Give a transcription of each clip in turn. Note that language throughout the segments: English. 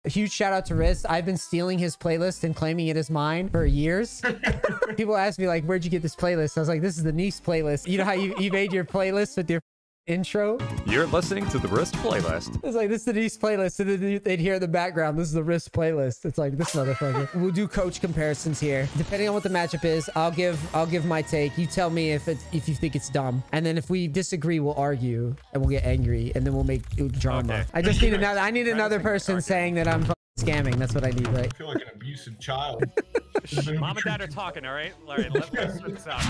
A huge shout out to Riste. I've been stealing his playlist and claiming it as mine for years. People ask me like, where'd you get this playlist? I was like, this is the NEACE playlist. You know how you made your playlist with your intro? You're listening to the Riste playlist. It's like, this is the NEACE playlist. And then they'd hear in the background, this is the Riste playlist. It's like, this motherfucker. We'll do coach comparisons here. Depending on what the matchup is, I'll give my take. You tell me if you think it's dumb. And then if we disagree, we'll argue and we'll get angry and then we'll make drama. Okay. I need another person saying that I'm scamming. That's what I need, right? I feel like an abusive child. Mom and dad are talking, all right? All right, let's switch this out.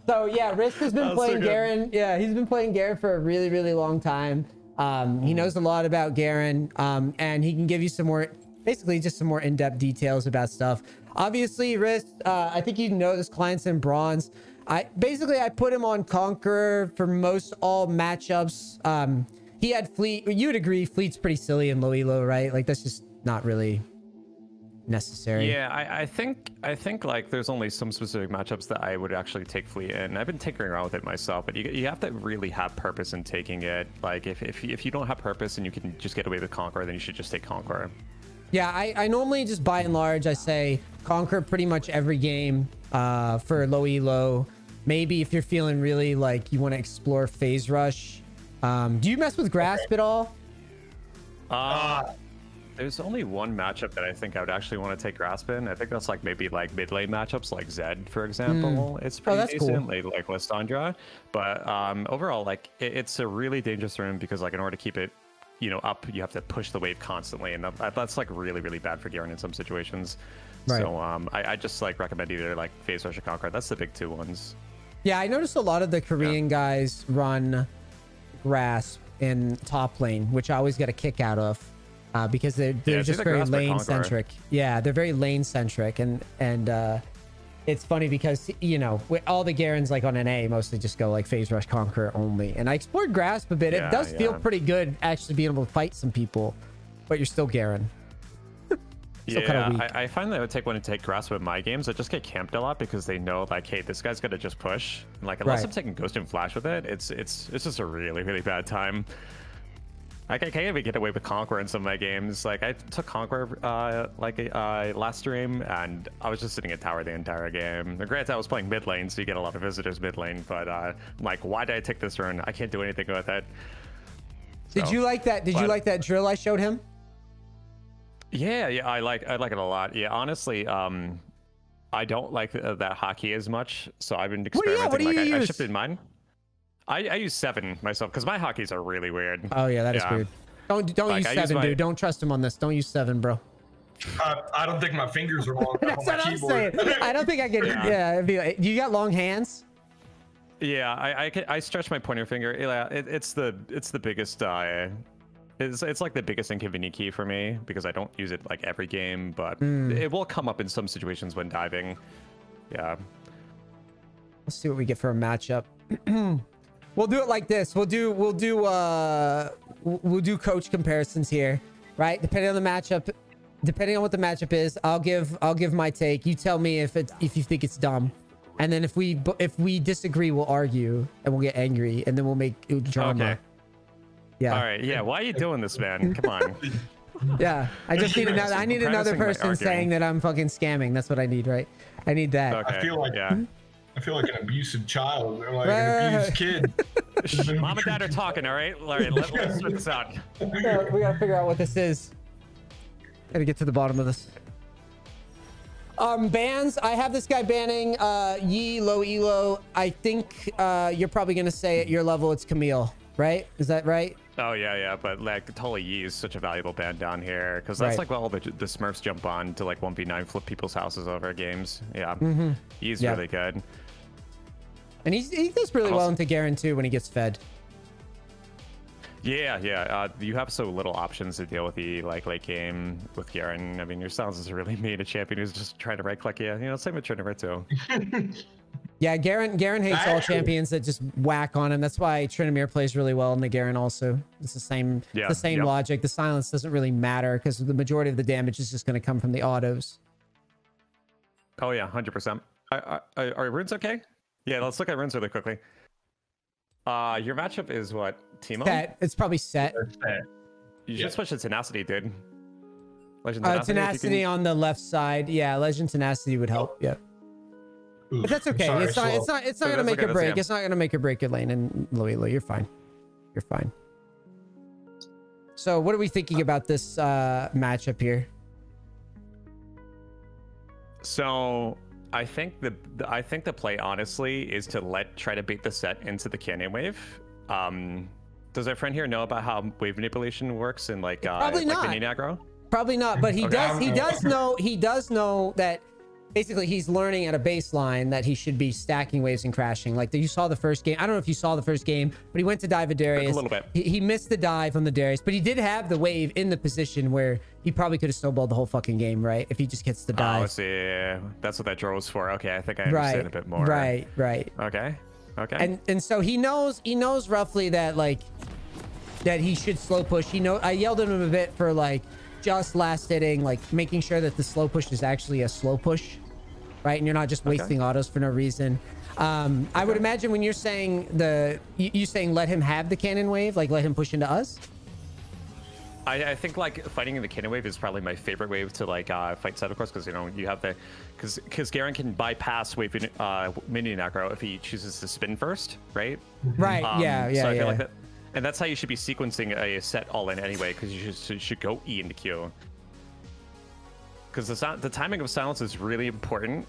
So yeah, Riste has been playing Garen. Yeah, he's been playing Garen for a really, really long time. He knows a lot about Garen, and he can give you some more, basically just some more in-depth details about stuff. Obviously, Riste, I think you know this client's in bronze. I put him on Conqueror for most all matchups. He had Fleet. You would agree, Fleet's pretty silly in low elo, right? Like that's just not really necessary. Yeah, I think like there's only some specific matchups that I would actually take Fleet in. I've been tinkering around with it myself, but you have to really have purpose in taking it. Like if you don't have purpose and you can just get away with Conqueror, then you should just take Conqueror. Yeah, I normally just by and large I say Conqueror pretty much every game for low elo. Maybe if you're feeling really like you want to explore phase rush. Do you mess with Grasp at all? There's only one matchup that I think I would actually want to take Grasp in. I think that's like maybe like mid lane matchups like Zed, for example. It's pretty decent, cool. like Lystandra. But overall, like it's a really dangerous rune because like in order to keep it, you know, up, you have to push the wave constantly, and that's like really, really bad for Garen in some situations. Right. So I just like recommend either like Phase Rush or Conqueror. That's the big two ones. Yeah, I noticed a lot of the Korean guys run Grasp in top lane, which I always get a kick out of. Because they're just very lane centric. Yeah, they're very lane centric, and it's funny because you know all the Garens like on NA mostly just go like Phase Rush Conqueror only. And I explored Grasp a bit. It does feel pretty good actually being able to fight some people, but you're still Garen. I find that I would take one to take Grasp in my games. I just get camped a lot because they know like, hey, this guy's gonna just push. And, like unless I'm taking Ghost and Flash with it, it's just a really, really bad time. Like I can't even get away with Conqueror in some of my games. Like I took Conqueror last stream, and I was just sitting at tower the entire game. Granted, I was playing mid lane, so you get a lot of visitors mid lane. But like, why did I take this run? I can't do anything with it. So, did you like that? Did you like that drill I showed him? Yeah, I like it a lot. Yeah, honestly, I don't like that hockey as much, so I've been experimenting. What do you use? I shifted mine. I use 7 myself because my hockeys are really weird. Oh yeah, that is weird. Don't like, use 7, dude. Don't trust him on this. Don't use 7, bro. I don't think my fingers are long enough on my keyboard. I don't think I can. Yeah, you got long hands. Yeah, I stretch my pointer finger. Yeah, it's the biggest. It's like the biggest inconvenient key for me because I don't use it like every game, but it will come up in some situations when diving. Yeah. Let's see what we get for a matchup. We'll do it like this. We'll do coach comparisons here, right? Depending on the matchup, depending on what the matchup is, I'll give my take. You tell me if you think it's dumb, and then if we disagree, we'll argue and we'll get angry, and then we'll make drama. Okay. Yeah. All right. Yeah. Why are you doing this, man? Come on. Yeah. I just need another. I need another person saying that I'm fucking scamming. That's what I need, right? I need that. Okay. I feel like an abusive child, or like an abused kid. Mom and dad are talking, all right? All right, let's switch this out. We gotta figure out what this is. Gotta get to the bottom of this. Bans. I have this guy banning Yi low elo. I think you're probably gonna say at your level it's Camille, right? Is that right? Oh yeah, but like totally Yi is such a valuable ban down here because that's like all the Smurfs jump on to like 1v9 flip people's houses over games. Yeah, Yi's really good. And he does really well into Garen too when he gets fed. Yeah. You have so little options to deal with the like late game with Garen. I mean, your Silence is really made a champion who's just trying to right click you. You know, same with Trinidad too. Yeah, Garen hates all champions that just whack on him. That's why Trinamir plays really well in the Garen also. It's the same logic. The silence doesn't really matter because the majority of the damage is just going to come from the autos. Oh yeah, 100%. Are runes okay? Yeah, let's look at runes really quickly. Your matchup is what? Teemo? Set. It's probably set. You should switch to tenacity, dude. Legend tenacity on the left side. Yeah, legend tenacity would help. Yeah. Oof, But that's okay. sorry, it's not gonna make or break. It's not gonna make or break your lane. And Loilo, you're fine. You're fine. So what are we thinking about this matchup here? So I think the play honestly is to try to bait the set into the cannon wave. Does our friend here know about how wave manipulation works in like probably not minion aggro? Probably not, but he does know that basically he's learning at a baseline that he should be stacking waves and crashing. Like you saw the first game. I don't know if you saw the first game, but he went to dive a Darius. A little bit. He missed the dive on the Darius, but he did have the wave in the position where he probably could have snowballed the whole fucking game, right? If he just gets the dive. Oh, see, that's what that draw was for. Okay, I think I understand a bit more. Right. Okay. And so he knows roughly that that he should slow push. I yelled at him a bit for like just last hitting, like making sure that the slow push is actually a slow push, right? And you're not just wasting autos for no reason. I would imagine when you're saying you saying let him have the cannon wave, like let him push into us. I think like fighting in the cannon wave is probably my favorite wave to like fight set, of course, because you have the because Garen can bypass wave minion aggro if he chooses to spin first, right? Right. So I feel like that. And that's how you should be sequencing a set all in anyway, because you should go E into Q. Because the timing of silence is really important.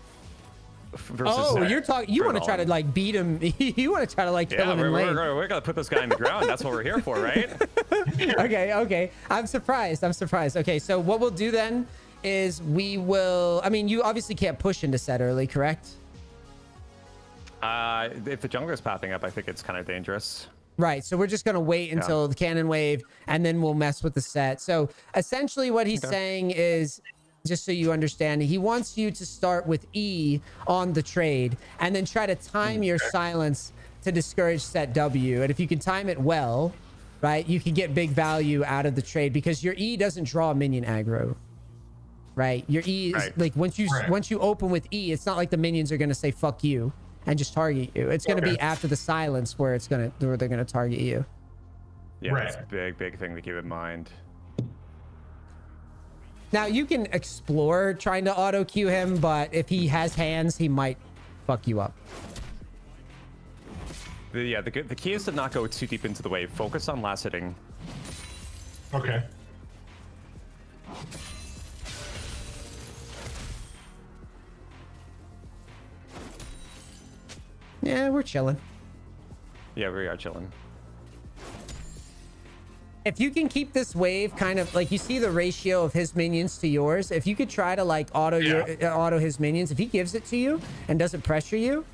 You want to try to like beat him. You want to try to like kill him in lane. We're gonna put this guy in the ground. That's what we're here for, right? Okay. I'm surprised. Okay, so what we'll do then is I mean, you obviously can't push into set early, correct? If the jungler's pathing up, I think it's kind of dangerous. Right, so we're just going to wait until the cannon wave, and then we'll mess with the set. So essentially what he's saying is, just so you understand, he wants you to start with E on the trade, and then try to time your silence to discourage set W. And if you can time it well, right, you can get big value out of the trade, because your E doesn't draw minion aggro. Right, your E is like once you open with E, it's not like the minions are going to say fuck you and just target you. It's going to be after the silence where they're going to target you. Yeah, that's a big thing to keep in mind. Now you can explore trying to auto queue him, but if he has hands, he might fuck you up. The key is to not go too deep into the wave. Focus on last hitting. Okay. Yeah, we're chilling. Yeah, we are chilling. If you can keep this wave kind of like, you see the ratio of his minions to yours, if you could try to like auto his minions, if he gives it to you and doesn't pressure you,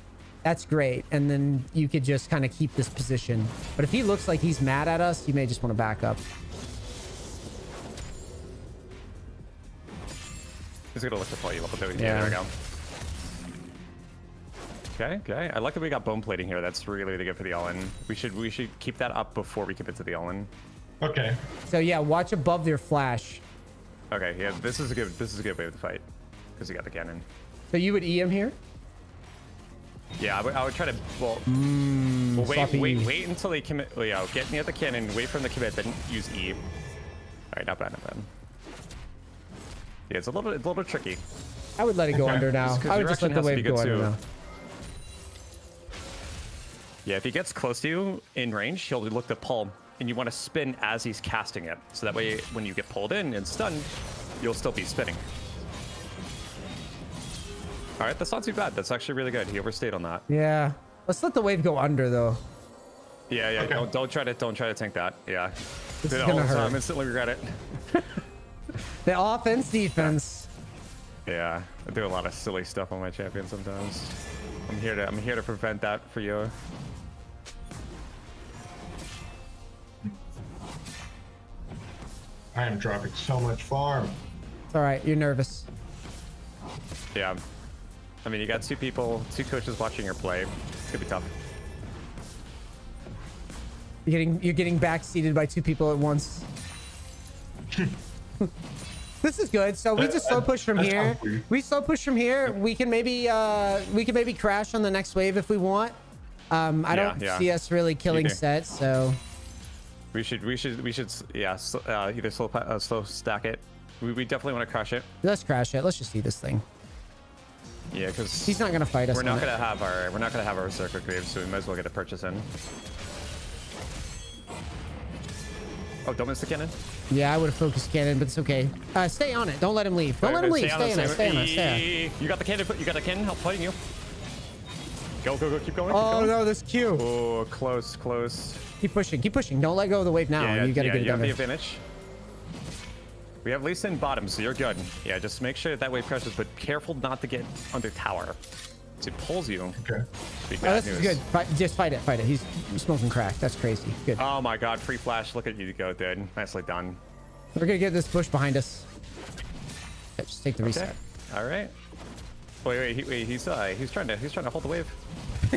that's great. And then you could just kind of keep this position. But if he looks like he's mad at us, you may just want to back up. He's gonna look to play you up. Yeah, there we go. Okay. I like that we got bone plating here. That's really good for the all-in. We should keep that up before we commit to the all-in. Okay. So yeah, watch above their flash. Okay, yeah, this is a good way to fight, because you got the cannon. So you would E him here? Yeah, I would try to wait until they commit. Oh, yeah, get near the cannon, wait for them to commit, then use E. All right, not bad. Yeah, it's a little tricky. I would let it go under now. I would just let the wave go under now. Yeah, if he gets close to you in range, he'll look to pull, and you want to spin as he's casting it. So that way, when you get pulled in and stunned, you'll still be spinning. All right, that's not too bad. That's actually really good. He overstayed on that. Yeah. Let's let the wave go under, though. Yeah. Okay. Don't try to tank that. Yeah. This is gonna hurt. I'm instantly regret it. The offense, defense. Yeah, I do a lot of silly stuff on my champion sometimes. I'm here to prevent that for you. I am dropping so much farm. It's all right. You're nervous. Yeah. I mean, you got two coaches watching your play. It's gonna be tough. You're getting backseated by two people at once. This is good. So we just slow push from here. We slow push from here. We can maybe crash on the next wave if we want. I don't see us really killing sets, so We should, yeah, either slow stack it. We definitely want to crush it. Let's crash it. Let's just see this thing. Yeah, because he's not gonna fight us. We're not gonna have our circuit graves, so we might as well get a purchase in. Oh, don't miss the cannon. Yeah, I would have focused cannon, but it's okay. Stay on it. Don't let him leave. Don't let him leave. Stay on it. Stay on it. You got the cannon. You got a cannon. Help fighting you. Go. Keep going. Oh no, this Q. Oh, close. Keep pushing. Don't let go of the wave now. Yeah, you gotta get it you have done. the advantage. We have Lisa in bottom, so you're good. Yeah, just make sure that wave crushes, but careful not to get under tower. It pulls you. Okay. This is good. Just fight it. He's smoking crack. That's crazy. Good. Oh my god, free flash. Look at you go, dude. Nicely done. We're gonna get this bush behind us. Yeah, just take the reset. All right. Wait. He's trying to hold the wave.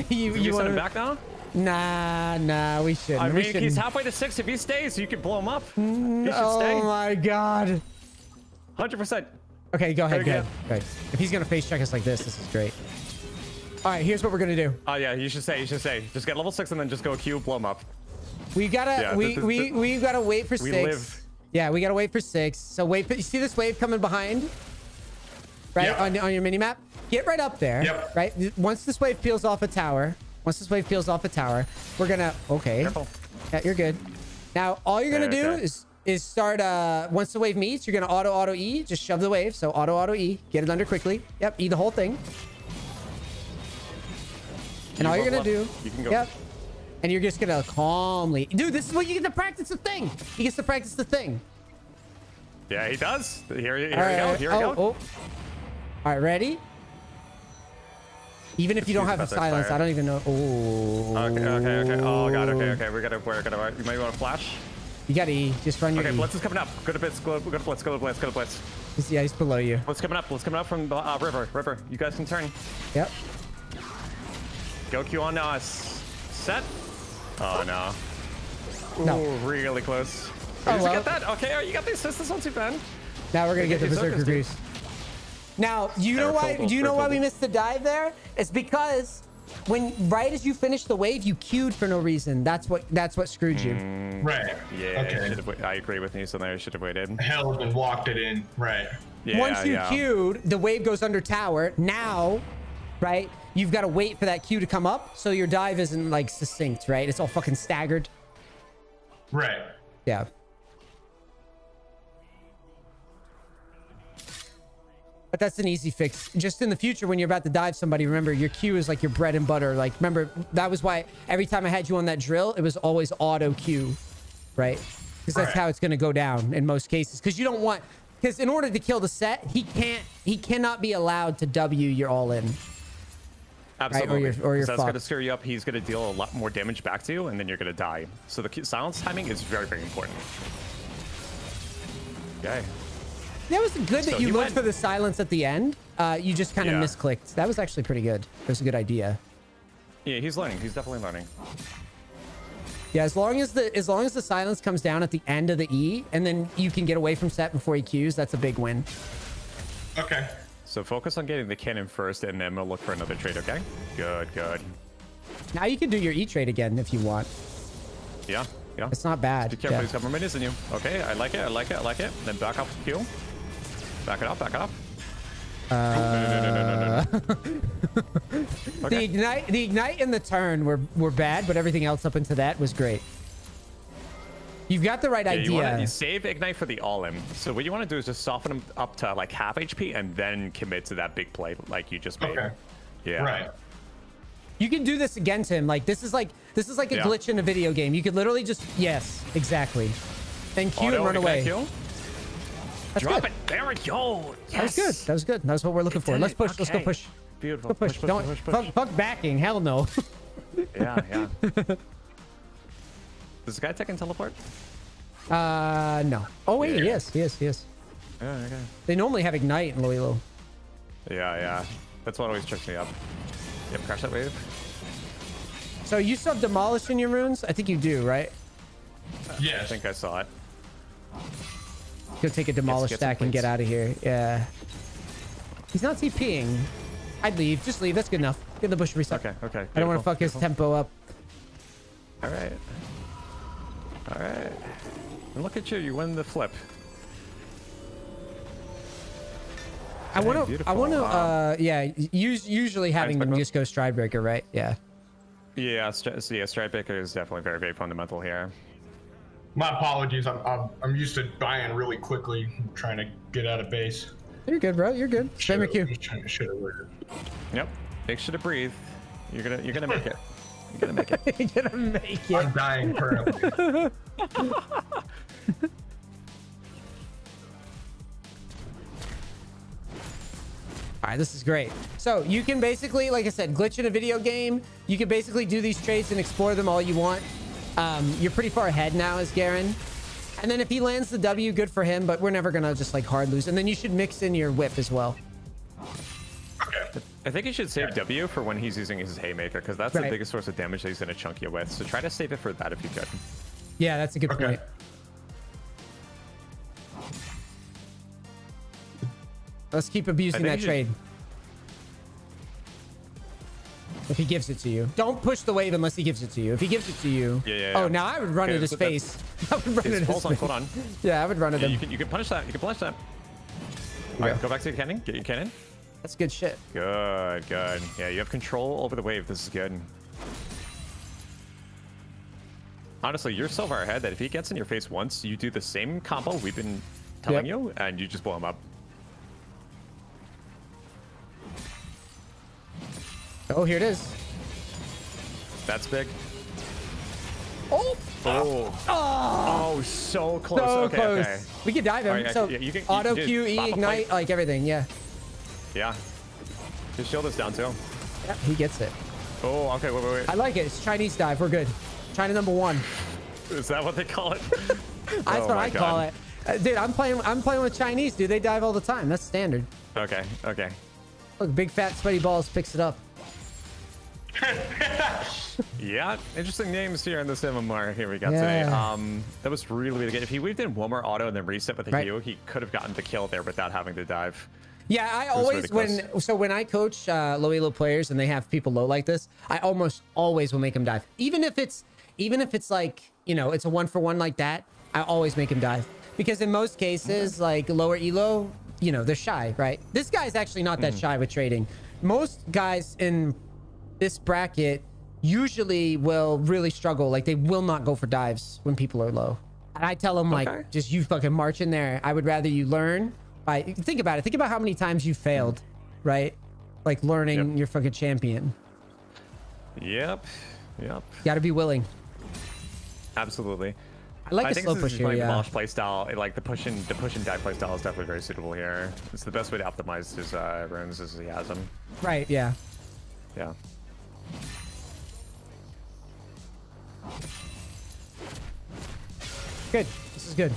you want him back now? Nah, we shouldn't. I mean, he's halfway to 6. If he stays, you can blow him up. He should stay. Oh my god. 100%. Okay, go ahead. If he's gonna face check us like this is great. All right, here's what we're gonna do. Oh yeah, you should stay. Just get level 6 and then just go Q, blow him up. We gotta we gotta wait for 6. Yeah, we gotta wait for 6. So wait. You see this wave coming behind? Right, on your mini map. Get right up there. Yep. Right. Once this wave peels off a tower, we're gonna. Okay. Careful. Yeah, you're good. Now all you're gonna do is start. Once the wave meets, you're gonna auto E. Just shove the wave. So auto E. Get it under quickly. Yep. E the whole thing. And all you're gonna do. You can go. Yep. And you're just gonna calmly. Dude, this is what you get to practice the thing. He gets to practice the thing. Yeah, he does. Here we go. All right, ready? Even if you don't have a silence, I don't even know. Oh. Okay. Oh god. Okay. We're gonna. You might want to flash. You got E. Just run your E. Okay, Blitz is coming up. Go to Blitz. Go to Blitz. Yeah, he's below you. Blitz coming up from River. You guys can turn. Yep. Go Q on us. Set. Oh no. No. Ooh, really close. Oh, well. Get that? Okay, you got the assist. This one's too bad. Now we're gonna get the Berserker Grease. Now, you know why we missed the dive there? It's because right as you finished the wave, you queued for no reason. That's what screwed you. Right. Yeah. Okay. I agree with you. So there, I should have waited. Held and walked it in. Right. Yeah, once you queued, the wave goes under tower. Now, right, you've got to wait for that queue to come up, so your dive isn't like succinct, right? It's all fucking staggered. Right. Yeah. But that's an easy fix. Just in the future, when you're about to dive somebody, remember your Q is like your bread and butter. Like, remember, that was why every time I had you on that drill, it was always auto Q, right? Because that's how it's going to go down in most cases. Because you don't want, because in order to kill the set, he cannot be allowed to W your all in. Absolutely. Right? Or you're that's going to screw you up. He's going to deal a lot more damage back to you, and then you're going to die. So the silence timing is very, very important. Okay. That was good that you looked for the silence at the end. You just kind of misclicked. That was actually pretty good. It was a good idea. Yeah, he's learning. He's definitely learning. Yeah, as long as the silence comes down at the end of the E, and then you can get away from set before he Qs, that's a big win. Okay. So focus on getting the cannon first, and then we'll look for another trade, okay? Good. Now you can do your E trade again if you want. Yeah. It's not bad. Be careful, he's got more minis than you. Okay, I like it. Then back off the Q. Back it up. No. Okay. The ignite and the turn were bad, but everything else up into that was great. You've got the right idea. You save ignite for the all-in. So what you want to do is just soften him up to like half HP and then commit to that big play like you just made. Okay. Yeah. Right. You can do this again to him. Like this is like a glitch in a video game. You could literally just exactly. Then Q and run away. That's Drop good. it. There we go. Yes. That was good. That's what we're looking for. Let's push. Okay. Let's go push. Beautiful. Go push. Don't fuck backing. Hell no. Yeah. Does this guy take and teleport? No. Oh wait, he is. Yeah, okay. They normally have ignite in Loilo. Yeah. That's what always tricks me up. Yep, crash that wave. So you still have demolish in your runes? I think you do, right? Yes. I think I saw it. Go take a demolish stack and get out of here. Yeah. He's not TPing. I'd leave. Just leave. That's good enough. Get the bush reset. Okay. I don't want to fuck his tempo up. All right. All right. And look at you. You win the flip. I want to, yeah, usually having them just go stride breaker, right? Yeah. Yeah, stride breaker is definitely very, very fundamental here. My apologies. I'm used to dying really quickly, trying to get out of base. You're good, bro. You're good. Spam your Q. Yep. Make sure to breathe. You're gonna make it. You're gonna make it. You're gonna make it. I'm dying currently. All right, this is great. So you can basically, like I said, glitch in a video game. You can basically do these trades and explore them all you want. You're pretty far ahead now as Garen. And then if he lands the W, good for him, but we're never going to just like hard lose. And then you should mix in your whip as well. I think you should save W for when he's using his Haymaker, because that's the biggest source of damage that he's going to chunk you with. So try to save it for that if you could. Yeah, that's a good point. Let's keep abusing that trade. If he gives it to you. Don't push the wave unless he gives it to you. If he gives it to you. Yeah. Oh, now I would run at his face. I would run at his face. Hold on. Yeah, I would run at him. You can punish that. You can punish that. All right, go back to your cannon. Get your cannon. That's good shit. Good. Yeah, you have control over the wave. This is good. Honestly, you're so far ahead that if he gets in your face once, you do the same combo we've been telling you, and you just blow him up. Oh, here it is. That's big. Oh, so close. So okay, close. Okay. We can dive him. Right, so you can, auto Q, E, ignite, like everything. Yeah. Yeah. His shield is down too. Yeah, he gets it. Oh, okay. Wait. I like it. It's Chinese dive. We're good. China #1. Is that what they call it? That's what I call it. Dude, I'm playing with Chinese, dude. They dive all the time. That's standard. Okay. Look, big fat sweaty balls picks it up. Yeah, interesting names here in this MMR here we got today. That was really good. If he weaved in one more auto and then reset with a Q, he could have gotten the kill there without having to dive. Yeah, I always when I coach low elo players and they have people low like this, I almost always will make them dive. Even if it's like, you know, it's a 1-for-1 like that, I always make him dive. Because in most cases, like lower elo, you know, they're shy, right? This guy's actually not that shy with trading. Most guys in this bracket usually will really struggle. Like they will not go for dives when people are low. And I tell them like, just you fucking march in there. I would rather you learn by, think about it. Think about how many times you failed, right? Like learning your fucking champion. Yep. Got to be willing. Absolutely. I like the slow push here, Demolish playstyle, like the push and dive playstyle is definitely very suitable here. It's the best way to optimize his runes as he has them. Right, yeah. Yeah. Good. This is good.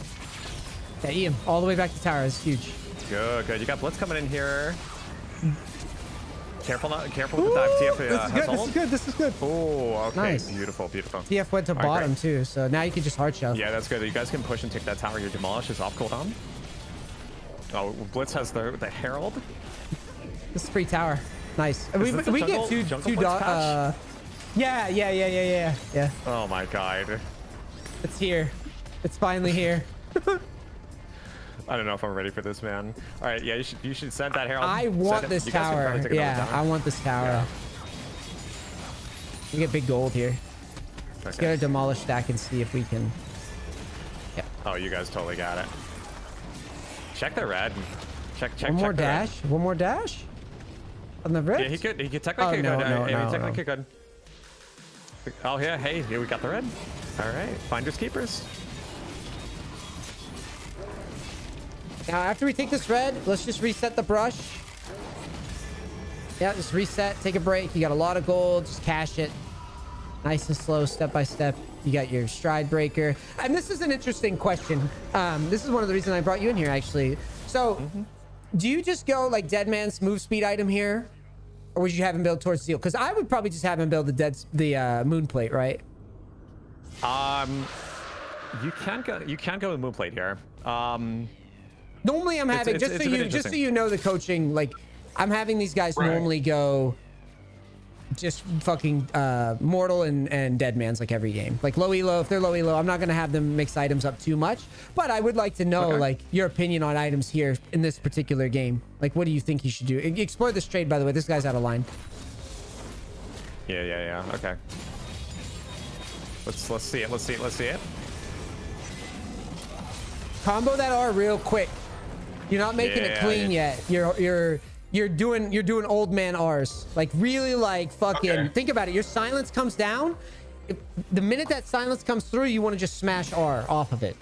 Yeah, eat him all the way back to tower. It's huge. Good. You got Blitz coming in here. Careful with the dive. TF This is good. Oh, okay. Nice. Beautiful. TF went to bottom too, so now you can just hard shell. Yeah, that's good. You guys can push and take that tower. Your Demolish is off cooldown. Oh, Blitz has the Herald. This is free tower. Nice. We get two yeah. Oh my god. It's here. It's finally here. I don't know if I'm ready for this, man. All right, yeah, you should send that Herald. I want this tower. Yeah, I want this tower. Yeah. We get big gold here. Let's get a Demolish stack and see if we can. Yeah. Oh, you guys totally got it. Check the red. Check. One more dash. One more dash. On the red. Yeah, he could technically could. Oh yeah, hey, here we got the red. All right, finders keepers. Now, after we take this red, let's just reset the brush. Yeah, just reset, take a break. You got a lot of gold, just cash it. Nice and slow, step by step. You got your stride breaker. And this is an interesting question. This is one of the reasons I brought you in here, actually. So, do you just go like Deadman's move speed item here? Or would you have him build towards Zeal? Because I would probably just have him build the moon plate, right? You can go with moon plate here. Normally I'm having, just so you know the coaching, like I'm having these guys normally go just fucking mortal and dead man's like every game. Like low elo, if they're low elo, I'm not gonna have them mix items up too much, but I would like to know like your opinion on items here in this particular game. Like what do you think you should do? Explore this trade, by the way. This guy's out of line. Yeah. Okay. Let's see it. Let's see it. Combo that R real quick. You're not making it clean yet. You're doing old man R's. Like really like fucking think about it. Your silence comes down. The minute that silence comes through, you want to just smash R off of it.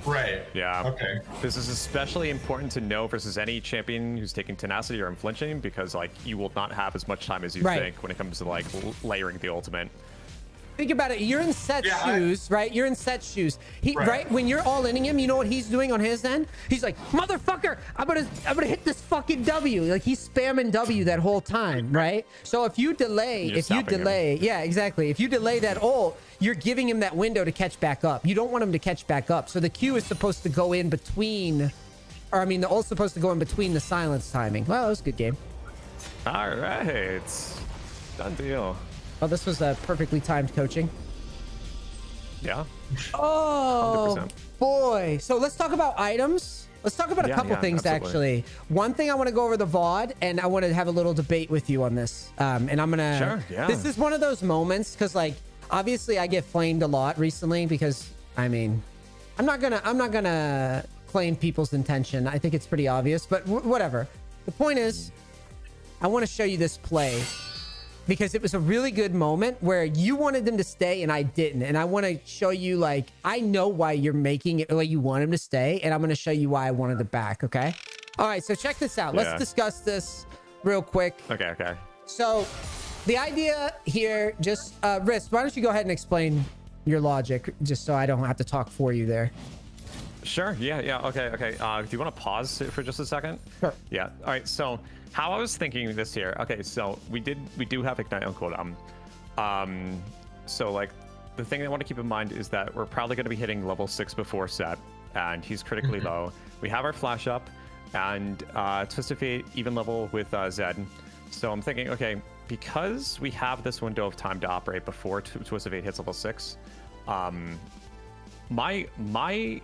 Right. Yeah. Okay. This is especially important to know versus any champion who's taking tenacity or unflinching, because like you will not have as much time as you think when it comes to like layering the ultimate. Think about it. You're in Set's shoes, right? You're in Set's shoes. Right when you're all inning him, you know what he's doing on his end? He's like, motherfucker, I'm gonna hit this fucking W. Like he's spamming W that whole time, right? So if you delay, yeah, exactly. If you delay that ult, you're giving him that window to catch back up. You don't want him to catch back up. So the Q is supposed to go in between, or I mean, the ult's supposed to go in between the silence timing. Well, that was a good game. All right, done deal. Oh, this was a perfectly timed coaching. Yeah. Oh, 100%. Boy. So let's talk about items. Let's talk about a couple things, actually. One thing I want to go over the VOD, and I want to have a little debate with you on this. And I'm going to... Sure, this is one of those moments, because, like, obviously I get flamed a lot recently because, I mean, I'm not gonna claim people's intention. I think it's pretty obvious, but whatever. The point is, I want to show you this play, because it was a really good moment where you wanted them to stay and I didn't. And I want to show you, like, I know why you're making it the way you want him to stay. And I'm going to show you why I wanted it back. Okay. All right. So check this out. Let's discuss this real quick. Okay. So the idea here, just Riste, why don't you go ahead and explain your logic just so I don't have to talk for you there. Sure. Yeah. Okay. Do you want to pause for just a second? Sure. Yeah. All right. So how I was thinking this here. Okay. So we do have Ignite on cooldown. So like the thing I want to keep in mind is that we're probably going to be hitting level 6 before Set, and he's critically low. We have our flash up, and Twisted Fate even level with Zed. So I'm thinking, okay, because we have this window of time to operate before Twisted Fate hits level 6, my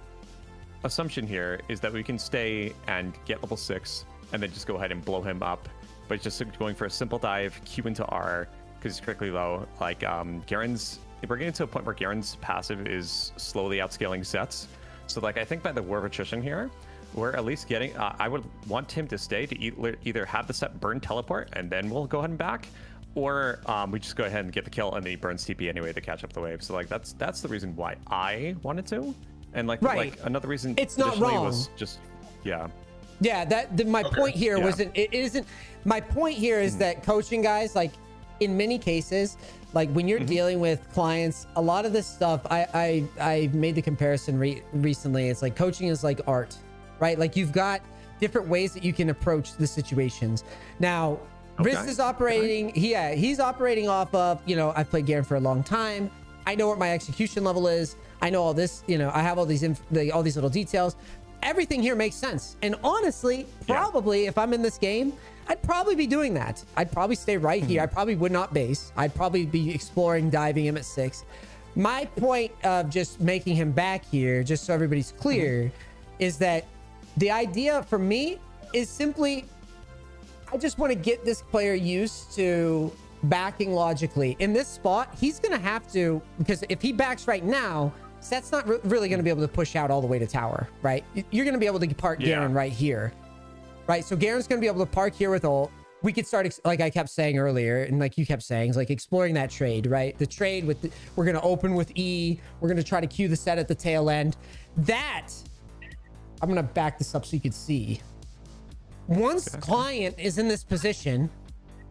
assumption here is that we can stay and get level 6 and then just go ahead and blow him up, but just going for a simple dive, Q into R, because he's critically low. Like we're getting to a point where Garen's passive is slowly outscaling Sets. So like I think by the war of attrition here, we're at least getting, I would want him to stay to either have the Set burn teleport and then we'll go ahead and back, or we just go ahead and get the kill and then he burns TP anyway to catch up the wave. So like that's the reason why I wanted to. And like another reason it's not wrong was just my point here wasn't, it isn't, my point here is that coaching guys, like in many cases, like when you're dealing with clients, a lot of this stuff, I made the comparison recently. It's like coaching is like art, right? Like you've got different ways that you can approach the situations. Now Riste is operating, he's operating off of, you know, I've played Garen for a long time. I know what my execution level is. I know all this, you know, I have all these all these little details. Everything here makes sense. And honestly, probably if I'm in this game, I'd probably be doing that. I'd probably stay right here. I probably would not base. I'd probably be exploring, diving him at 6. My point of just making him back here, just so everybody's clear, is that the idea for me is simply, I just want to get this player used to backing logically. In this spot, he's going to have to, because if he backs right now, Set's not really going to be able to push out all the way to tower, right? You're going to be able to park Garen right here, right? So Garen's going to be able to park here with ult. We could start, like I kept saying earlier, and like you kept saying, it's like exploring that trade, right? The trade with, we're going to open with E. We're going to try to queue the Set at the tail end. That, I'm going to back this up so you can see. Once client is in this position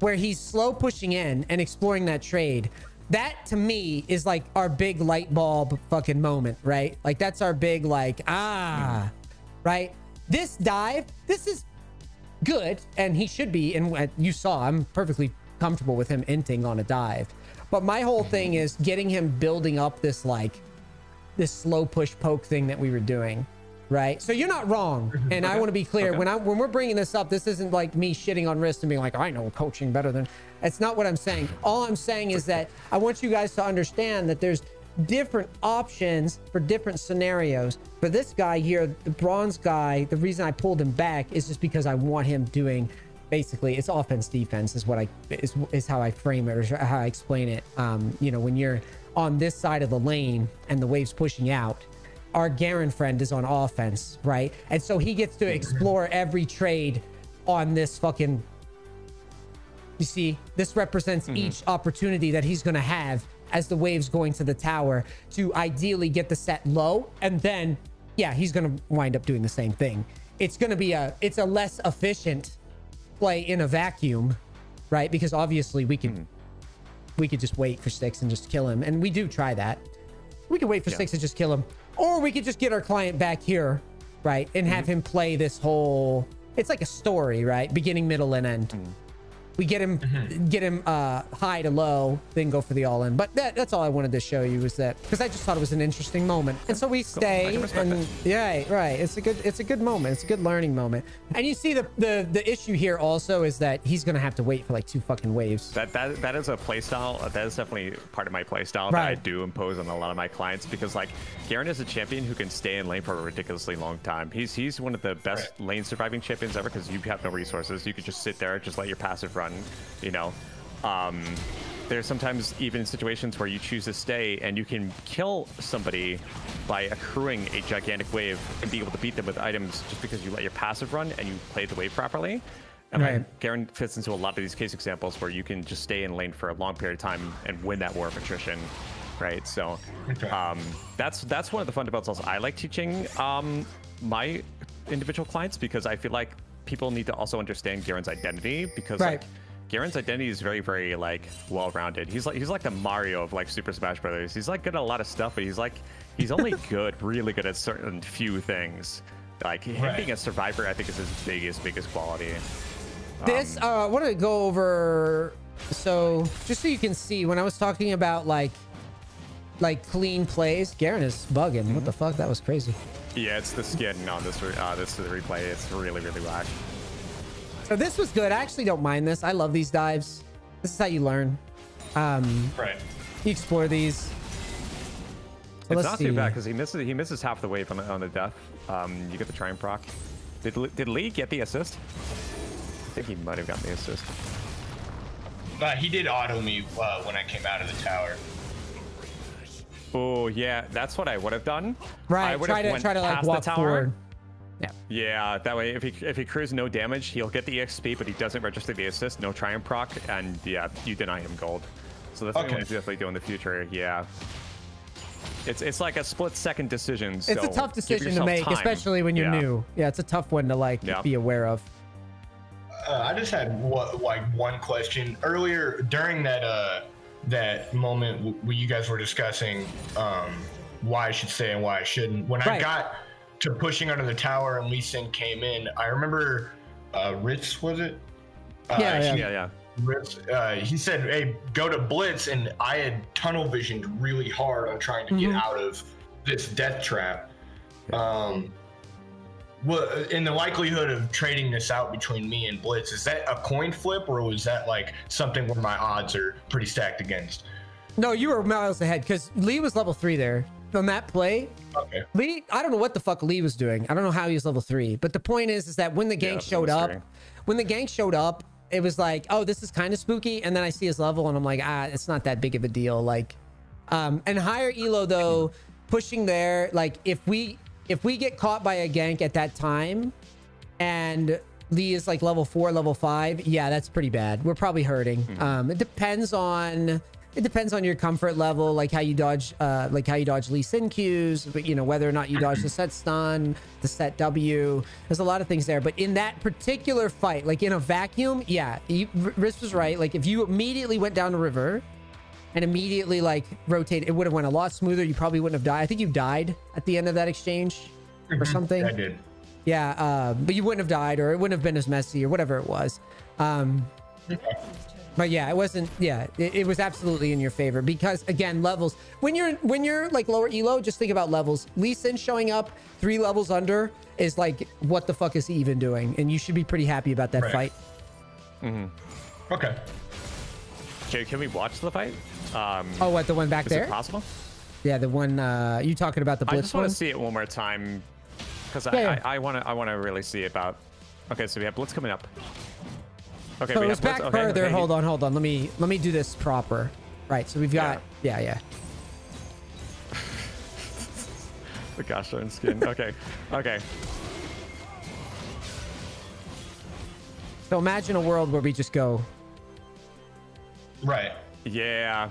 where he's slow pushing in and exploring that trade, that to me is like our big light bulb fucking moment, right? Like that's our big like, right? This dive, this is good and he should be, and you saw, I'm perfectly comfortable with him inting on a dive. But my whole thing is getting him building up this like, this slow push poke thing that we were doing. right? So you're not wrong. And I want to be clear, when we're bringing this up, this isn't like me shitting on Riste and being like, I know coaching better than... That's not what I'm saying. All I'm saying is that I want you guys to understand that there's different options for different scenarios. For this guy here, the bronze guy, the reason I pulled him back is just because I want him doing... Basically, it's offense defense is what is how I frame it, or how I explain it. You know, when you're on this side of the lane and the wave's pushing out, our Garen friend is on offense, right? And so he gets to explore every trade on this fucking... You see, this represents each opportunity that he's going to have as the wave's going to the tower to ideally get the set low. And then, yeah, he's going to wind up doing the same thing. It's going to be it's a less efficient play in a vacuum, right? Because obviously we could just wait for Sticks and just kill him, and we do try that. We could wait for Sticks and just kill him, or we could just get our client back here, right, and have him play this whole... It's like a story, right? Beginning, middle, and end. We get him high to low, then go for the all-in. But that's all I wanted to show you, was that, because I just thought it was an interesting moment. And so we stay, and yeah, right. It's a good moment. It's a good learning moment. And you see the issue here also is that he's gonna have to wait for like 2 fucking waves. That is a play style. That is definitely part of my play style that I do impose on a lot of my clients, because like Garen is a champion who can stay in lane for a ridiculously long time. He's one of the best lane surviving champions ever, because you have no resources. You could just sit there, just let your passive run. You know, there's sometimes even situations where you choose to stay and you can kill somebody by accruing a gigantic wave and be able to beat them with items just because you let your passive run and you play the wave properly. And Garen fits into a lot of these case examples where you can just stay in lane for a long period of time and win that war of attrition, right? So that's one of the fundamentals I like teaching my individual clients, because I feel like people need to also understand Garen's identity, because like Garen's identity is very, very like well-rounded. He's like the Mario of like Super Smash Brothers. He's like good at a lot of stuff, but he's only really good at certain few things. Like him being a survivor, I think, is his biggest quality. This I want to go over, so just so you can see, when I was talking about like clean plays, Garen is bugging. What the fuck? That was crazy. Yeah, it's the skin on this replay. It's really, really whack. So this was good. I actually don't mind this. I love these dives. This is how you learn. You explore these. So it's not too bad, because he misses half the wave on the death. You get the try and proc. Did Lee get the assist? I think he might have gotten the assist. He did auto me when I came out of the tower. Oh yeah, that's what I would have done. Right, try to like walk forward. Yeah, that way if he accrues no damage, he'll get the XP, but he doesn't register the assist, no try and proc, and yeah, you deny him gold. So that's what he's definitely do in the future. Yeah, it's like a split-second decision. So it's a tough decision to make, especially when you're new. Yeah, it's a tough one to like be aware of. I just had one question earlier during that moment where you guys were discussing why I should stay and why I shouldn't. When I got to pushing under the tower and Lee Sin came in, I remember Riste, was it? Yeah. Riste, he said, hey, go to Blitz, and I had tunnel visioned really hard on trying to get out of this death trap. Well, in the likelihood of trading this out between me and Blitz, is that a coin flip, or was that like something where my odds are pretty stacked against? No, you were miles ahead, because Lee was level 3 there. On that play, Lee, I don't know what the fuck Lee was doing. I don't know how he was level 3, but the point is that when the gank showed up, it was like, oh, this is kind of spooky, and then I see his level and I'm like, it's not that big of a deal. Like, and higher elo though, pushing there, like if we get caught by a gank at that time and Lee is like level 4, level 5, yeah, that's pretty bad. We're probably hurting. It depends on your comfort level, like how you dodge Lee Sin Qs, but you know, whether or not you dodge the set stun, the set W. There's a lot of things there, but in that particular fight, like in a vacuum, yeah, Riste was right. Like if you immediately went down the river and immediately like rotated, it would have went a lot smoother. You probably wouldn't have died. I think you died at the end of that exchange or something. I did. Yeah, but you wouldn't have died, or it wouldn't have been as messy or whatever it was. But yeah, it wasn't. Yeah, it was absolutely in your favor because again, levels. When you're like lower elo, just think about levels. Lee Sin showing up 3 levels under is like, what the fuck is he even doing? And you should be pretty happy about that fight. Okay. Okay, can we watch the fight? Oh, what, the one back there? Is it possible? Yeah, the one you talking about, the Blitz one? I just want to see it one more time because I want to really see about. Okay, so we have Blitz coming up. Okay, so we it's back further. Okay. Hold on. Let me do this proper. Right. So we've got yeah. The gosh darn skin. Okay. So imagine a world where we just go. Right. Yeah.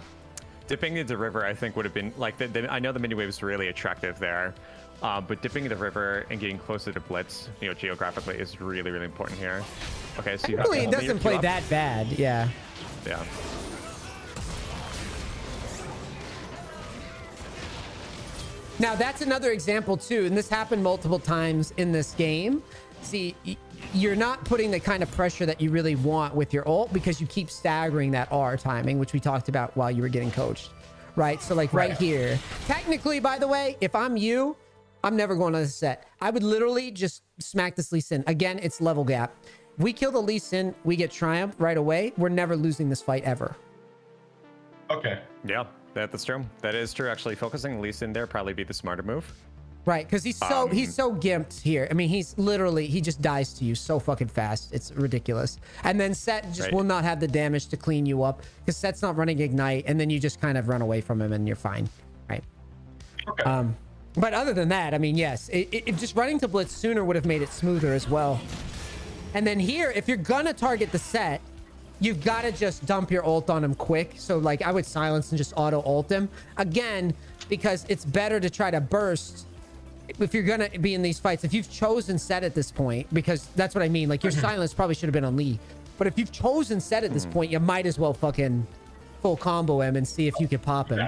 Dipping into the river, I think, would have been like I know the mini wave is really attractive there, but dipping into the river and getting closer to Blitz, you know, geographically is really, really important here. Okay, so you really, it doesn't play that bad. Yeah. Yeah. Now that's another example too, and this happened multiple times in this game. See, you're not putting the kind of pressure that you really want with your ult because you keep staggering that R timing, which we talked about while you were getting coached, right? So like right here, technically, by the way, if I'm you, I'm never going on this set. I would literally just smack this Lee Sin. Again, it's level gap. We kill the Lee Sin, we get Triumph right away. We're never losing this fight ever. Okay. Yeah, that's true. That is true. Actually, focusing Lee Sin there probably be the smarter move. Right, because he's so gimped here. I mean, he just dies to you so fucking fast. It's ridiculous. And then Set just will not have the damage to clean you up because Set's not running Ignite, and then you just kind of run away from him and you're fine, right? Okay. But other than that, I mean, yes, it just running to Blitz sooner would have made it smoother as well. And then here, if you're gonna target the Set, you've got to just dump your ult on him quick. So like I would silence and just auto ult him again, because it's better to try to burst if you're gonna be in these fights. If you've chosen Set at this point, because that's what I mean, like your silence probably should have been on Lee, but if you've chosen Set at this point, you might as well fucking full combo him and see if you can pop him.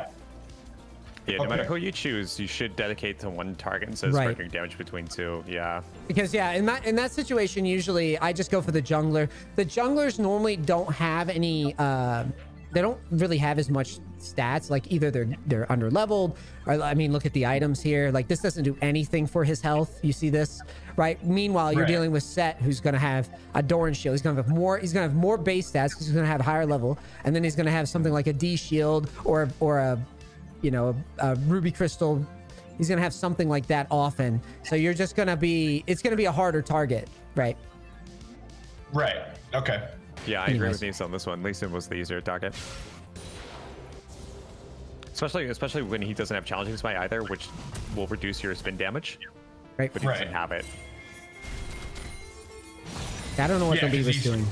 Yeah, no matter who you choose, you should dedicate to one target instead of spreading damage between two. Yeah. Because yeah, in that situation, usually I just go for the jungler. The junglers normally don't have any. They don't really have as much stats. Like either they're under leveled, or I mean, look at the items here. Like this doesn't do anything for his health. You see this, right? Meanwhile, you're dealing with Set, who's gonna have a Doran shield. He's gonna have more. He's gonna have more base stats because he's gonna have higher level, and then he's gonna have something like a D shield or a you know, a ruby crystal. He's gonna have something like that often. So you're just gonna be. It's gonna be a harder target, right? Right. Okay. Yeah, I agree with NEACE on this one. Lee Sin was the easier target. Especially when he doesn't have challenging spy either, which will reduce your spin damage. Right. But he doesn't have it. I don't know what the Lee was doing.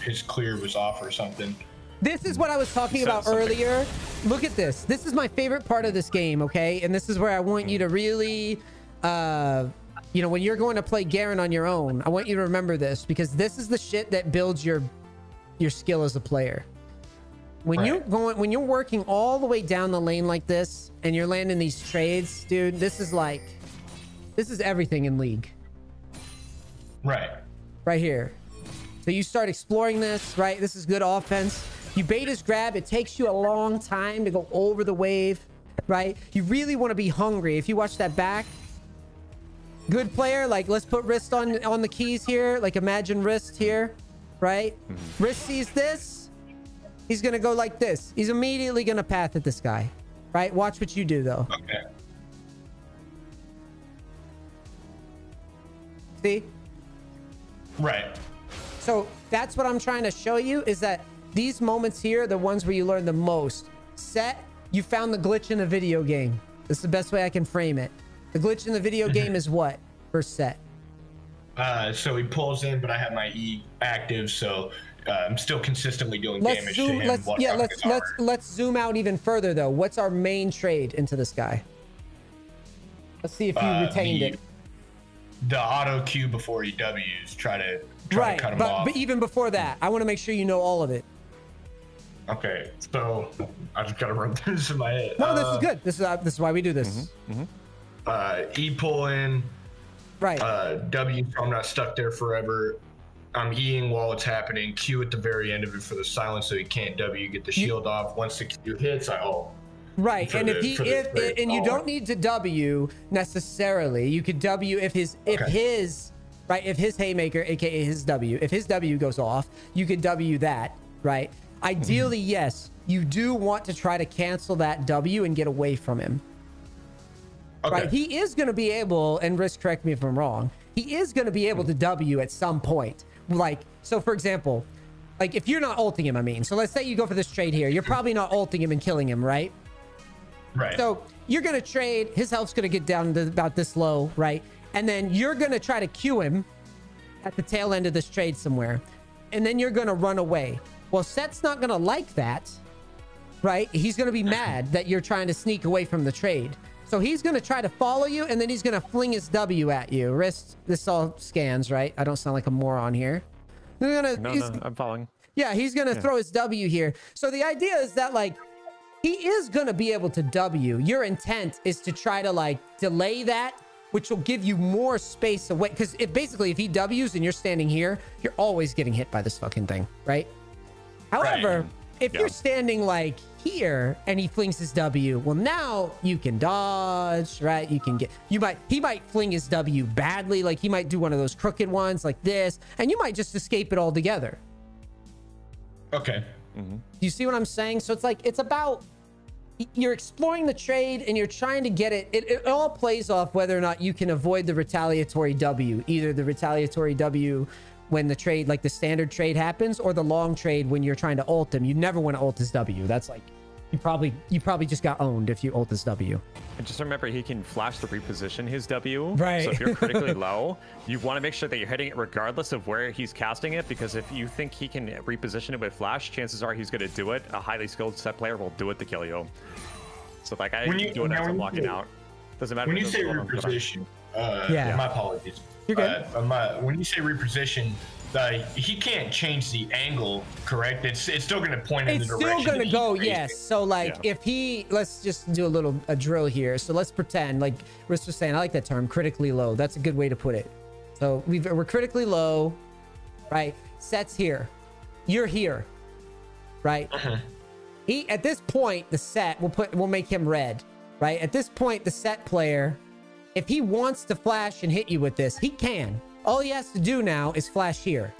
His clear was off or something. This is what I was talking about earlier. Look at this. This is my favorite part of this game, okay? And this is where I want you to really, you know, when you're going to play Garen on your own, I want you to remember this, because this is the shit that builds your skill as a player. When you're working all the way down the lane like this and you're landing these trades, dude, this is everything in League. Right. Right here. So you start exploring this, right? This is good offense. You bait his grab. It takes you a long time to go over the wave, right? You really want to be hungry. If you watch that back, good player, like let's put Riste on the keys here. Like imagine Riste here, right? Riste sees this. He's going to go like this. He's immediately going to path at this guy, right? Watch what you do though. Okay. See? Right. So that's what I'm trying to show you, is that these moments here are the ones where you learn the most. Set, you found the glitch in the video game. That's the best way I can frame it. The glitch in the video game is what for Set? So he pulls in, but I have my E active, so I'm still consistently doing damage to him. Let's zoom out even further though. What's our main trade into this guy? Let's see if you retained it. The auto Q before he W's, try to cut him off. But even before that, I want to make sure you know all of it. Okay, so I just gotta run through this in my head. No, this is good. This is why we do this. E pull in. Right. W, so I'm not stuck there forever. I'm Eing while it's happening, Q at the very end of it for the silence so he can't W, get the shield off. Once the Q hits, I ult. Right, and you don't need to W necessarily. You could W if his haymaker, aka his W, if his W goes off, you could W that, right? Ideally, yes, you do want to try to cancel that W and get away from him. Okay. Right, he is going to be able, and Riste, correct me if I'm wrong, he is going to be able to W at some point. Like, so for example, like if you're not ulting him, I mean, so let's say you go for this trade here, you're probably not ulting him and killing him, right? Right. So you're going to trade, his health's going to get down to about this low, right? And then you're going to try to Q him at the tail end of this trade somewhere. And then you're going to run away. Well, Set's not going to like that, right? He's going to be mad that you're trying to sneak away from the trade. So he's going to try to follow you, and then he's going to fling his W at you. Riste, this all scans, right? I don't sound like a moron here. No, I'm following. Yeah, he's going to throw his W here. So the idea is that, like, he is going to be able to W. Your intent is to try to, like, delay that, which will give you more space away. Because if he Ws and you're standing here, you're always getting hit by this fucking thing, right? However, if you're standing, like, here and he flings his W, well, now you can dodge, right? You can get, he might fling his W badly. Like, he might do one of those crooked ones like this, and you might just escape it altogether. Okay. Do you see what I'm saying? So it's like, it's about, you're exploring the trade and you're trying to get it. It all plays off whether or not you can avoid the retaliatory W, either the retaliatory W when the trade, like the standard trade happens, or the long trade when you're trying to ult him. You never want to ult his W. That's like, you probably just got owned if you ult his W. And just remember, he can flash to reposition his W. Right. So if you're critically low, you want to make sure that you're hitting it regardless of where he's casting it, because if you think he can reposition it with flash, chances are he's going to do it. A highly skilled set player will do it to kill you. So like I do it as I'm walking out. Doesn't matter. When you say reposition, my apologies. You're good. When you say reposition, he can't change the angle, correct? It's still going to point in the direction. It's still going to go, yes. So like if he, let's just do a drill here. So let's pretend, like Riste was saying, I like that term, critically low. That's a good way to put it. So we're critically low, right? Set's here. You're here, right? He, at this point, the set, we'll make him red, right? At this point, the set player, if he wants to flash and hit you with this, he can. All he has to do now is flash here.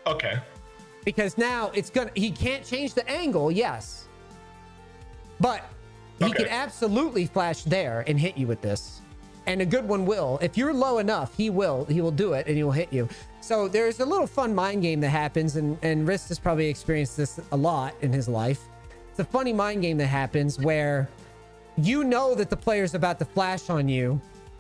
Okay. Because now he can't change the angle, yes. But he can absolutely flash there and hit you with this. And a good one will. If you're low enough, he will do it and he will hit you. So there's a little fun mind game that happens, and Riste has probably experienced this a lot in his life. It's a funny mind game that happens where you know that the player's about to flash on you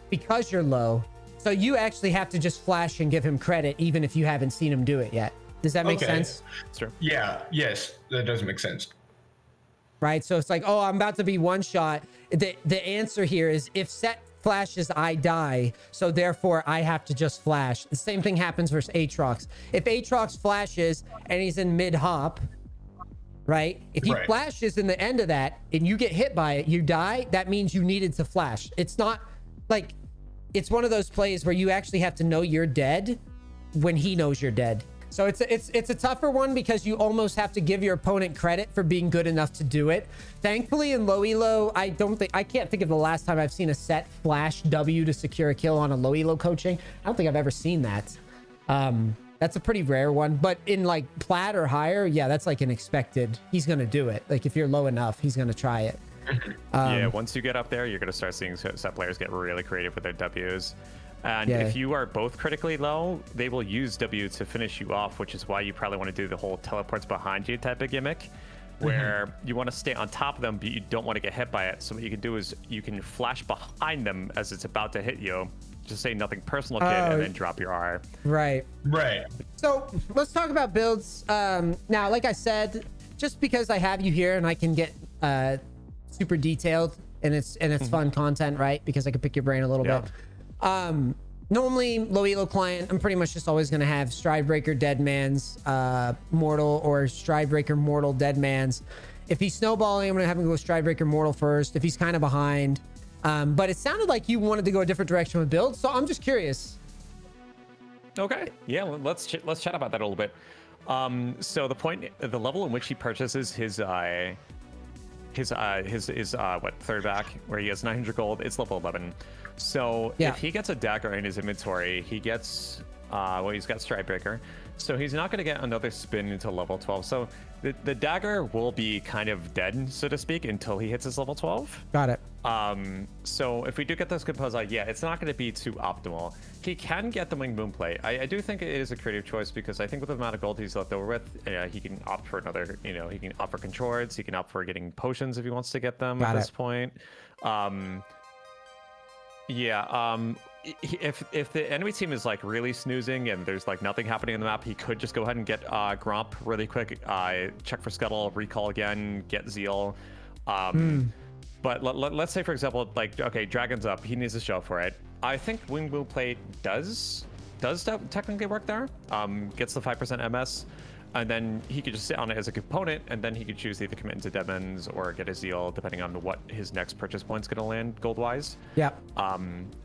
because you're low. So you actually have to just flash and give him credit even if you haven't seen him do it yet. Does that make sense? Sure. Yeah, yes, that does make sense. Right? So it's like, oh, I'm about to be one shot. The answer here is if set flashes, I die. So therefore, I have to just flash. The same thing happens versus Aatrox. If Aatrox flashes and he's in mid-hop, right? If he flashes in the end of that and you get hit by it, you die, that means you needed to flash. It's not like, it's one of those plays where you actually have to know you're dead when he knows you're dead. So it's a tougher one because you almost have to give your opponent credit for being good enough to do it. Thankfully, in low elo, I can't think of the last time I've seen a set flash W to secure a kill on a low elo coaching. I don't think I've ever seen that. That's a pretty rare one. But in like plat or higher, yeah, that's like an expected. He's gonna do it. Like if you're low enough, he's gonna try it. Yeah, once you get up there, you're gonna start seeing set players get really creative with their Ws. And if you are both critically low, they will use W to finish you off, which is why you probably want to do the whole teleports behind you type of gimmick, where you want to stay on top of them, but you don't want to get hit by it. So what you can do is you can flash behind them as it's about to hit you. Just say nothing personal, kid, and then drop your R. Right. Right. So let's talk about builds. Now, like I said, just because I have you here and I can get super detailed and it's fun content, right? Because I can pick your brain a little bit. Normally low elo client, I'm pretty much just always going to have Stridebreaker Deadman's Mortal or Stridebreaker Mortal Deadman's. If he's snowballing, I'm going to have him go Stridebreaker Mortal first. If he's kind of behind, but it sounded like you wanted to go a different direction with build, so I'm just curious. Okay. Yeah. Let's chat about that a little bit. So the level in which he purchases his what, third back, where he has 900 gold, it's level 11. So if he gets a dagger in his inventory, he gets well, he's got Strikebreaker, so he's not going to get another spin until level 12. So the dagger will be kind of dead, so to speak, until he hits his level 12. Got it. So if we do get this Composa, yeah, it's not going to be too optimal. He can get the Winged Moonplate. I do think it is a creative choice, because I think with the amount of gold he's left over with, he can opt for another, he can opt for Controls, he can opt for getting potions if he wants to get them at this point. If the enemy team is like really snoozing and there's like nothing happening on the map, he could just go ahead and get Gromp really quick, check for Scuttle, recall again, get Zeal. But let's say, for example, like, okay, Dragon's up, he needs to show for it. I think Winged Moonplate does technically work there. Gets the 5% MS, and then he could just sit on it as a component, and then he could choose to either commit into Demons or get a Zeal, depending on what his next purchase point's going to land gold-wise. Yeah.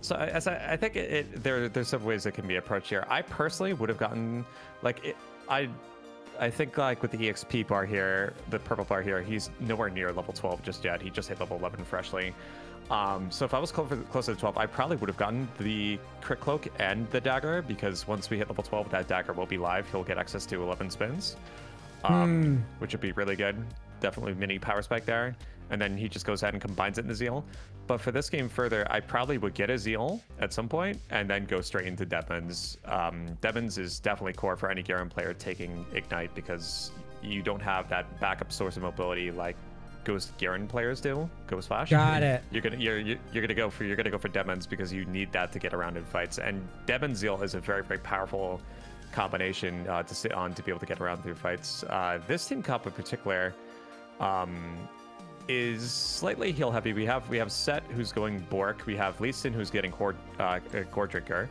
So I think there's several ways it can be approached here. I personally would have gotten, like, I think, like, with the EXP bar here, the purple bar here, he's nowhere near level 12 just yet. He just hit level 11 freshly. So if I was closer to 12, I probably would have gotten the Crit Cloak and the dagger, because once we hit level 12, that dagger will be live. He'll get access to 11 spins, which would be really good. Definitely mini power spike there. And then he just goes ahead and combines it in the Zeal. But for this game further, I probably would get a Zeal at some point and then go straight into Demons. Demons is definitely core for any Garen player taking Ignite, because you don't have that backup source of mobility like Ghost Garen players do. Ghost Flash. Got it. You're gonna go for Demons, because you need that to get around in fights. And Demon Zeal is a very, very powerful combination to sit on to be able to get around through fights. This team comp in particular is slightly heal heavy. We have Set, who's going Bork. We have Lee Sin, who's getting Gore Drinker.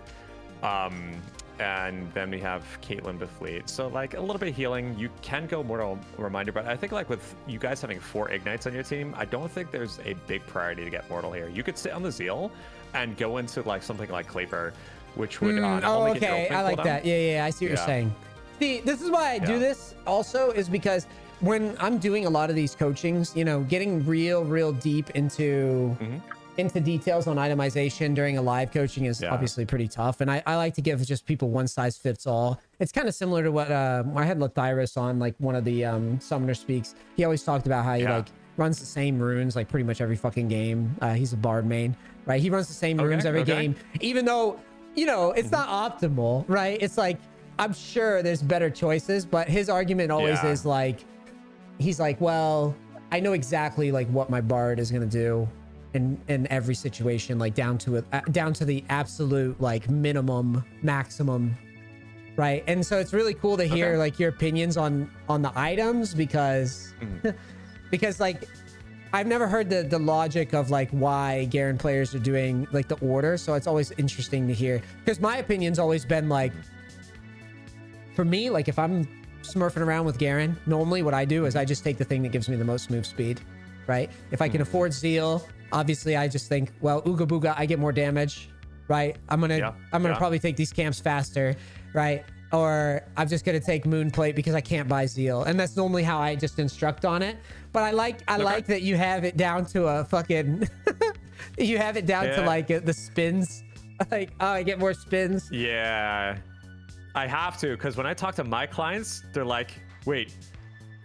And then we have Caitlyn with Fleet. So, like, a little bit of healing. You can go Mortal Reminder, but I think, like, with you guys having 4 Ignites on your team, I don't think there's a big priority to get Mortal here. You could sit on the Zeal and go into, like, something like Claver, which would not only get your ult I like that. Yeah, I see what you're saying. See, this is why I do this also, is because when I'm doing a lot of these coachings, getting real deep into details on itemization during a live coaching is obviously pretty tough. And I like to give just people one size fits all. It's kind of similar to what I had Lathyrus on, like, one of the Summoner Speaks. He always talked about how he like runs the same runes like pretty much every fucking game. He's a Bard main, right? He runs the same runes every game, even though, it's not optimal, right? It's like, I'm sure there's better choices, but his argument always is like, he's like, well, I know exactly like what my Bard is going to do in every situation, like down to the absolute like minimum, maximum, right? And so it's really cool to hear like your opinions on the items, because because like I've never heard the logic of like why Garen players are doing like the order. So it's always interesting to hear, because my opinion's always been like, for me, like if I'm smurfing around with Garen, normally what I do is I just take the thing that gives me the most move speed, right? If I can afford Zeal, obviously I just think, well, Ooga Booga, I get more damage, right? I'm gonna probably take these camps faster, right? Or I'm just gonna take Moonplate because I can't buy Zeal, and that's normally how I just instruct on it. But I like that you have it down to a fucking you have it down to like the spins, like, oh, I get more spins. Yeah, I have to, because when I talk to my clients, they're like, wait,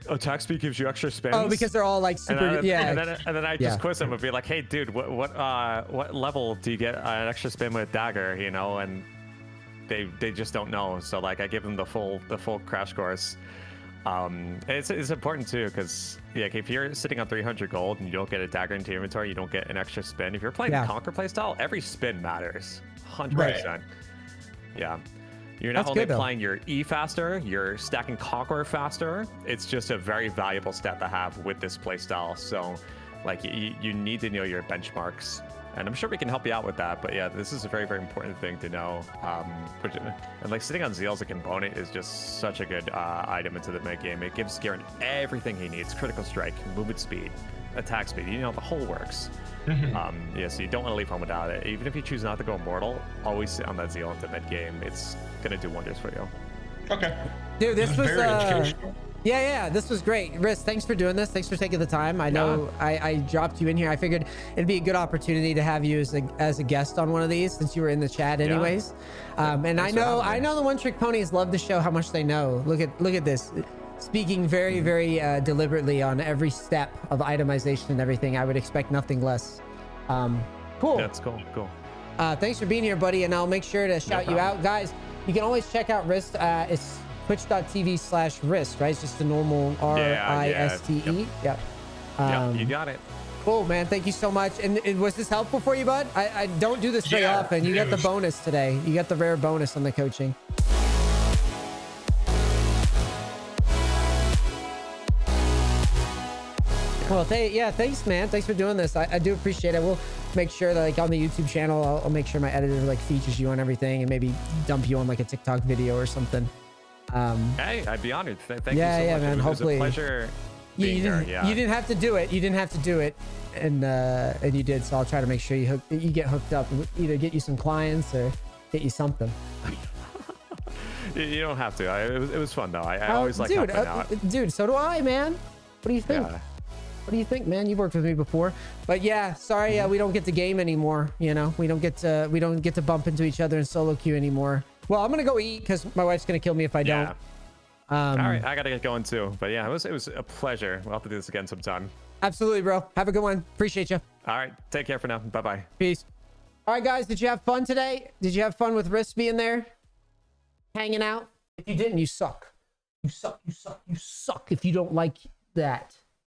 attack speed gives you extra spins? Oh, because they're all like super, and then I just quiz them and be like, hey dude, what level do you get an extra spin with dagger, and they just don't know. So like I give them the full crash course. It's important too, because if you're sitting on 300 gold and you don't get a dagger into your inventory, you don't get an extra spin. If you're playing the Conquer playstyle, every spin matters 100%. Yeah, you're not only applying your E faster, you're stacking Conqueror faster. It's just a very valuable stat to have with this playstyle. So like you need to know your benchmarks, and I'm sure we can help you out with that. But yeah, this is a very, very important thing to know. And like sitting on Zeal as a component is just such a good item into the mid game. It gives Garen everything he needs: critical strike, movement speed, attack speed, you know, the whole works. Yeah, so you don't want to leave home without it. Even if you choose not to go immortal, always sit on that zeal into mid game. It's gonna do wonders for you. Okay. Dude, this was very educational. yeah, this was great. Riste, thanks for doing this. Thanks for taking the time. I know I dropped you in here. I figured it'd be a good opportunity to have you as a guest on one of these, since you were in the chat anyways. And I know the One Trick Ponies love to show how much they know. Look at this. Speaking very, very deliberately on every step of itemization and everything. I would expect nothing less. Cool. That's cool. Thanks for being here, buddy. And I'll make sure to shout you out. Guys, you can always check out Riste. It's twitch.tv/Riste, right? It's just the normal R-I-S-T-E. Yeah, you got it. Cool, man. Thank you so much. And was this helpful for you, bud? I don't do this very often. You got the bonus today. You got the rare bonus on the coaching. Well, thanks, man. Thanks for doing this. I do appreciate it. We'll make sure that, like, on the YouTube channel, I'll make sure my editor like features you on everything, and maybe dump you on like a TikTok video or something. Hey, I'd be honored. Thank you so much. Man. Hopefully, it was a pleasure being here. You didn't have to do it. You didn't have to do it, and you did. So I'll try to make sure you get hooked up, and either get you some clients or get you something. You don't have to. It was fun though. I always like helping out. Dude, so do I, man. What do you think? Yeah. What do you think, man? You've worked with me before, but yeah, sorry, we don't get to game anymore. You know, we don't get to bump into each other in solo queue anymore. Well, I'm gonna go eat because my wife's gonna kill me if I don't. All right, I gotta get going too. But yeah, it was a pleasure. We'll have to do this again sometime. Absolutely, bro. Have a good one. Appreciate you. All right, take care for now. Bye. Peace. All right, guys, did you have fun today? Did you have fun with Riste being there, hanging out? If you didn't, you suck. You suck if you don't like that.